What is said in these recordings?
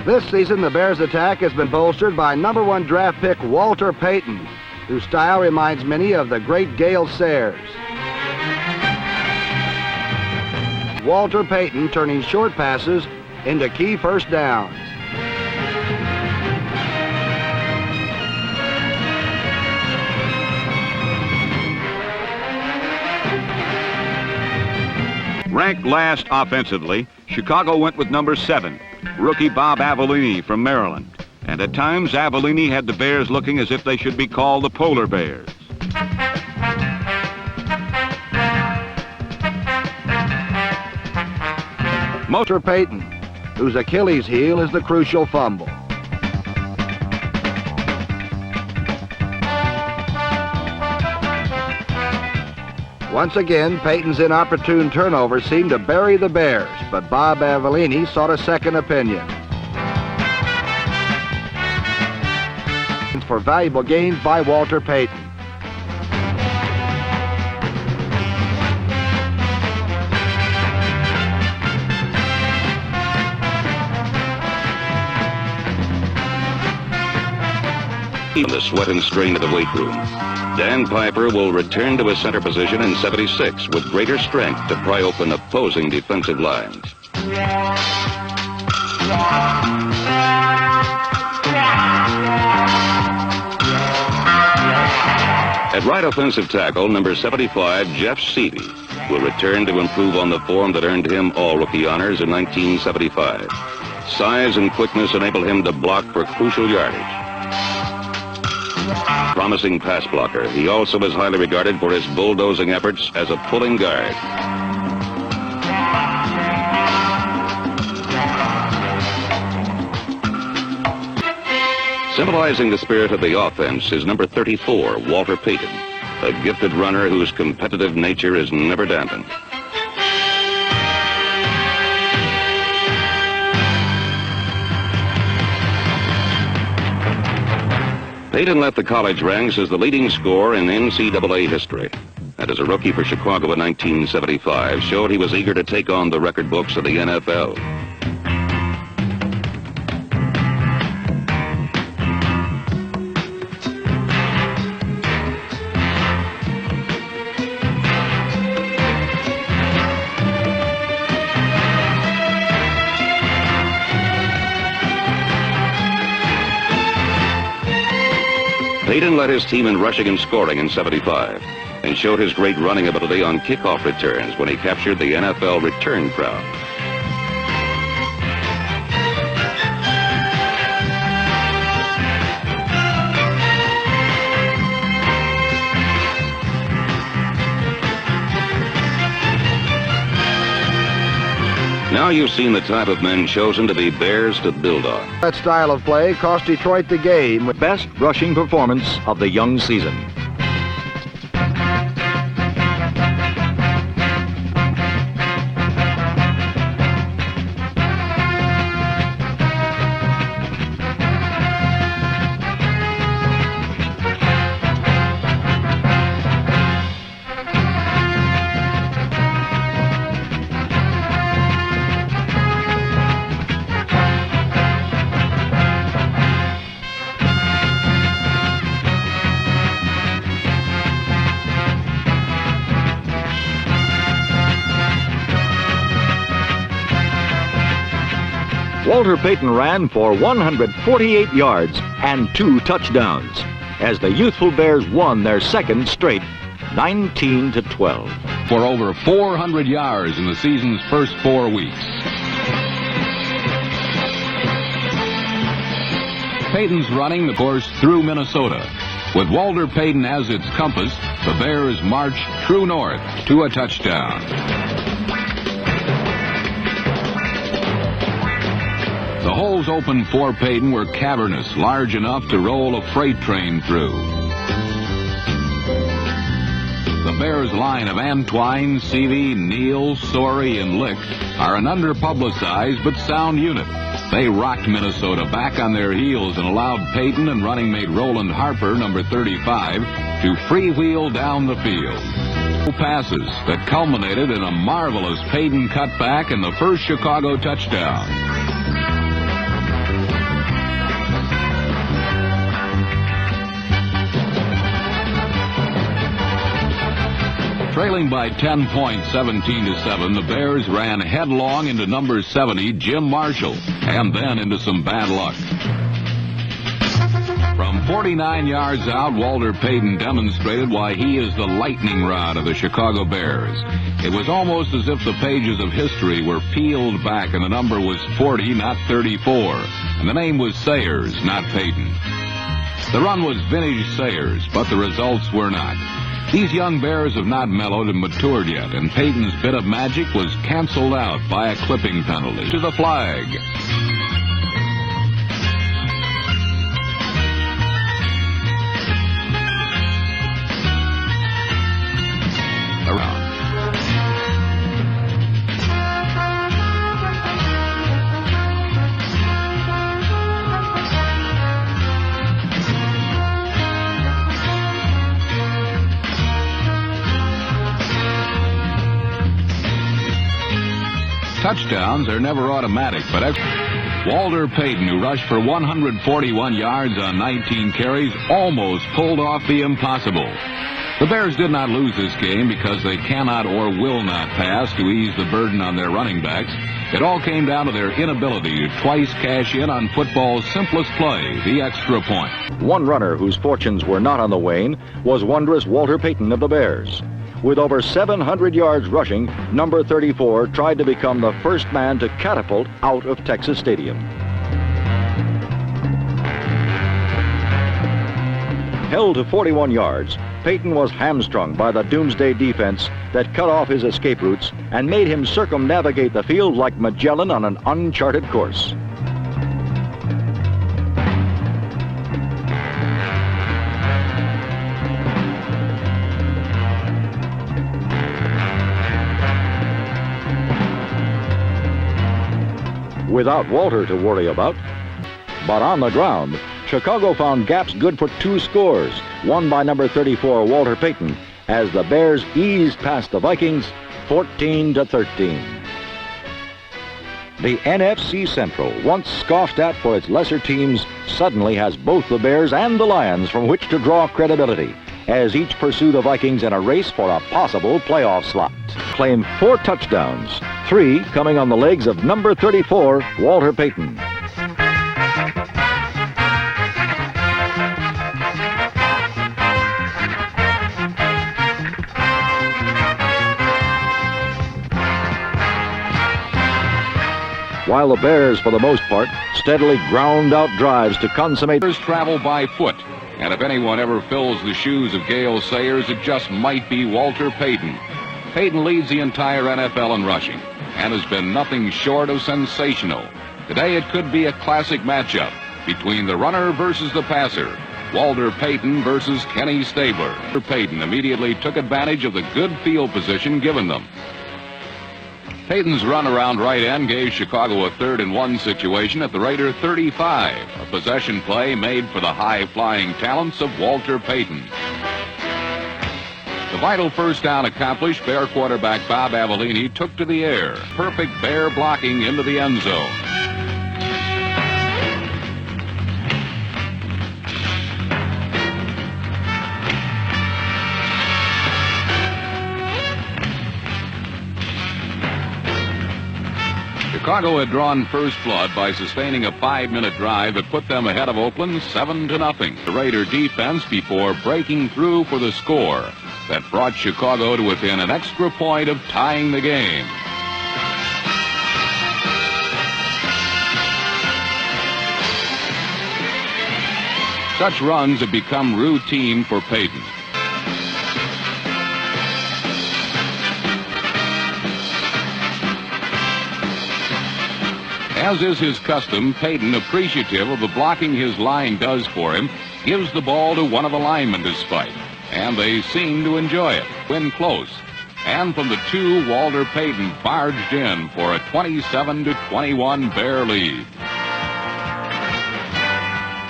This season, the Bears' attack has been bolstered by #1 draft pick Walter Payton, whose style reminds many of the great Gale Sayers. Walter Payton turning short passes into key first downs. Ranked last offensively, Chicago went with number 7, rookie Bob Avellini from Maryland. And at times, Avellini had the Bears looking as if they should be called the Polar Bears. Walter Payton, whose Achilles heel is the crucial fumble. Once again, Payton's inopportune turnover seemed to bury the Bears, but Bob Avellini sought a second opinion. For valuable gains by Walter Payton. In the sweat and strain of the weight room, Dan Piper will return to his center position in 76 with greater strength to pry open opposing defensive lines. At right offensive tackle, number 75, Jeff Seavey, will return to improve on the form that earned him all-rookie honors in 1975. Size and quickness enable him to block for crucial yardage. Promising pass blocker, he also is highly regarded for his bulldozing efforts as a pulling guard. Symbolizing the spirit of the offense is number 34, Walter Payton, a gifted runner whose competitive nature is never dampened. Payton left the college ranks as the leading scorer in NCAA history, and as a rookie for Chicago in 1975, showed he was eager to take on the record books of the NFL. Payton led his team in rushing and scoring in 75 and showed his great running ability on kickoff returns when he captured the NFL return crowd. Now you've seen the type of men chosen to be Bears to build on. That style of play cost Detroit the game with Best rushing performance of the young season. Walter Payton ran for 148 yards and 2 touchdowns as the youthful Bears won their second straight, 19-12. For over 400 yards in the season's first 4 weeks. Payton's running the course through Minnesota. With Walter Payton as its compass, the Bears march true north to a touchdown. The holes open for Payton were cavernous, large enough to roll a freight train through. The Bears' line of Antwine, Seavey, Neal, Sorey, and Lick are an underpublicized but sound unit. They rocked Minnesota back on their heels and allowed Payton and running mate Roland Harper, number 35, to freewheel down the field. Passes that culminated in a marvelous Payton cutback and the first Chicago touchdown. Trailing by 10 points, 17-7, the Bears ran headlong into number 70, Jim Marshall, and then into some bad luck. From 49 yards out, Walter Payton demonstrated why he is the lightning rod of the Chicago Bears. It was almost as if the pages of history were peeled back and the number was 40, not 34, and the name was Sayers, not Payton. The run was vintage Sayers, but the results were not. These young Bears have not mellowed and matured yet, and Payton's bit of magic was canceled out by a clipping penalty. To the flag. Around. Touchdowns are never automatic, but Walter Payton, who rushed for 141 yards on 19 carries, almost pulled off the impossible. The Bears did not lose this game because they cannot or will not pass to ease the burden on their running backs. It all came down to their inability to twice cash in on football's simplest play, the extra point. One runner whose fortunes were not on the wane was wondrous Walter Payton of the Bears. With over 700 yards rushing, number 34 tried to become the first man to catapult out of Texas Stadium. Held to 41 yards, Payton was hamstrung by the doomsday defense that cut off his escape routes and made him circumnavigate the field like Magellan on an uncharted course. Without Walter to worry about. But on the ground, Chicago found gaps good for 2 scores, one by number 34, Walter Payton, as the Bears eased past the Vikings 14-13. The NFC Central, once scoffed at for its lesser teams, suddenly has both the Bears and the Lions from which to draw credibility, as each pursue the Vikings in a race for a possible playoff slot. Claim 4 touchdowns, 3 coming on the legs of number 34, Walter Payton. While the Bears, for the most part, steadily ground out drives to consummate. Bears travel by foot, and if anyone ever fills the shoes of Gale Sayers, it just might be Walter Payton. Payton leads the entire NFL in rushing and has been nothing short of sensational. Today it could be a classic matchup between the runner versus the passer, Walter Payton versus Kenny Stabler. Payton immediately took advantage of the good field position given them. Payton's run around right end gave Chicago a 3rd-and-1 situation at the Raider 35, a possession play made for the high-flying talents of Walter Payton. The vital first down accomplished, Bear quarterback Bob Avellini took to the air. Perfect Bear blocking into the end zone. Chicago had drawn first blood by sustaining a 5-minute drive that put them ahead of Oakland 7-0. The Raider defense before breaking through for the score that brought Chicago to within an extra point of tying the game. Such runs have become routine for Payton. As is his custom, Payton, appreciative of the blocking his line does for him, gives the ball to one of the linemen to spike, and they seem to enjoy it. Win close. And from the 2, Walter Payton barged in for a 27-21 Bear lead.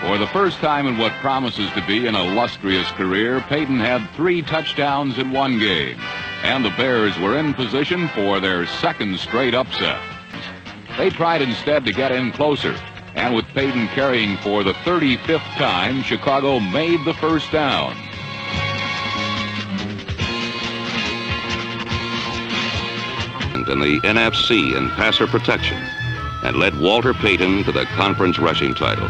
For the first time in what promises to be an illustrious career, Payton had 3 touchdowns in one game, and the Bears were in position for their 2nd straight upset. They tried instead to get in closer, and with Payton carrying for the 35th time, Chicago made the first down. second in the NFC in passer protection and led Walter Payton to the conference rushing title.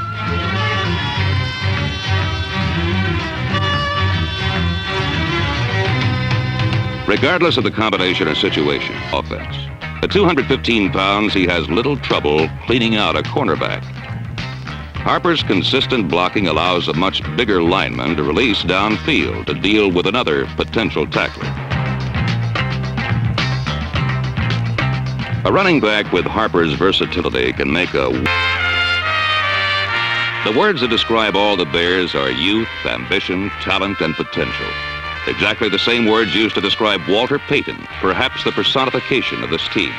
Regardless of the combination or situation, offense. At 215 pounds, he has little trouble cleaning out a cornerback. Harper's consistent blocking allows a much bigger lineman to release downfield to deal with another potential tackler. A running back with Harper's versatility can make a... The words that describe all the Bears are youth, ambition, talent, and potential. Exactly the same words used to describe Walter Payton, perhaps the personification of this team.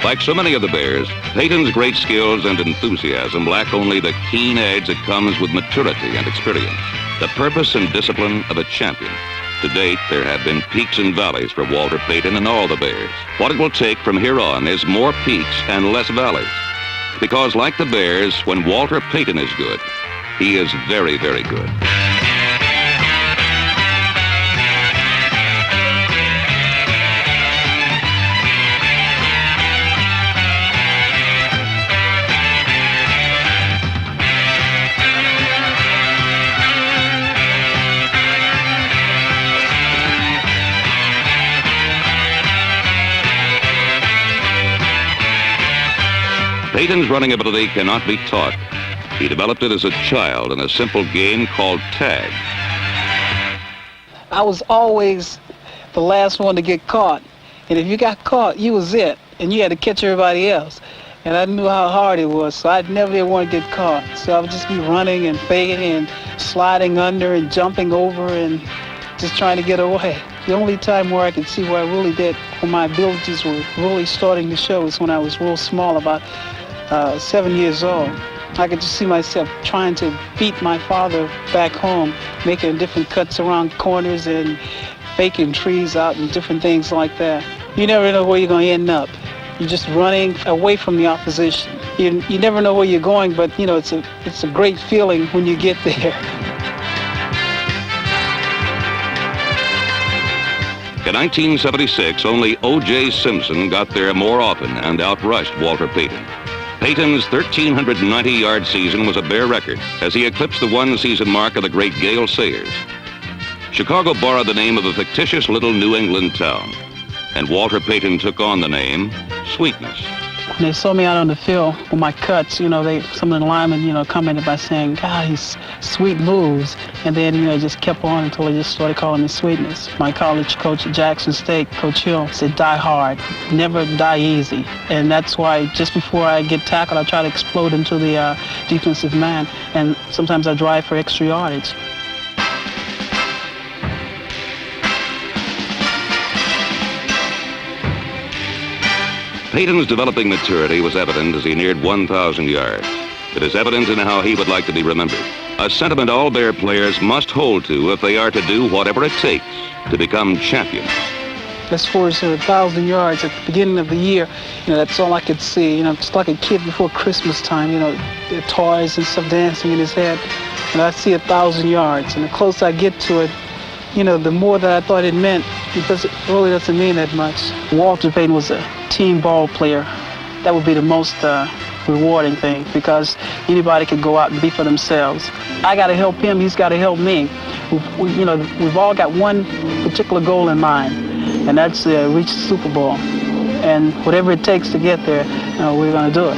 Like so many of the Bears, Payton's great skills and enthusiasm lack only the keen edge that comes with maturity and experience, the purpose and discipline of a champion. To date, there have been peaks and valleys for Walter Payton and all the Bears. What it will take from here on is more peaks and less valleys. Because like the Bears, when Walter Payton is good, he is very, very good. Payton's running ability cannot be taught. He developed it as a child in a simple game called tag. I was always the last one to get caught. And if you got caught, you was it. And you had to catch everybody else. And I knew how hard it was, so I'd never ever want to get caught. So I would just be running and faking and sliding under and jumping over and just trying to get away. The only time where I could see where I really did, when my abilities were really starting to show, was when I was real small, about 7 years old. I could just see myself trying to beat my father back home, making different cuts around corners and faking trees out and different things like that. You never know where you're going to end up. You're just running away from the opposition. You never know where you're going, but you know it's a great feeling when you get there. In 1976, only O.J. Simpson got there more often and outrushed Walter Payton. Payton's 1,390-yard season was a Bear record as he eclipsed the one-season mark of the great Gale Sayers. Chicago borrowed the name of a fictitious little New England town, and Walter Payton took on the name Sweetness. When they saw me out on the field with my cuts, some of the linemen, commented by saying, God, he's sweet moves. And then, it just kept on until they just started calling me Sweetness. My college coach at Jackson State, Coach Hill, said, die hard, never die easy. And that's why just before I get tackled, I try to explode into the defensive man. And sometimes I drive for extra yardage. Payton's developing maturity was evident as he neared 1,000 yards. It is evident in how he would like to be remembered. A sentiment all Bear players must hold to if they are to do whatever it takes to become champions. As far as 1,000 yards at the beginning of the year, that's all I could see. Just like a kid before Christmas time, the toys and stuff dancing in his head. And I see 1,000 yards. And the closer I get to it, the more that I thought it meant, because it really doesn't mean that much. Walter Payton was a team ball player. That would be the most rewarding thing, because anybody could go out and be for themselves. I got to help him, he's got to help me. We've all got one particular goal in mind, and that's to reach the Super Bowl. And whatever it takes to get there, we're going to do it.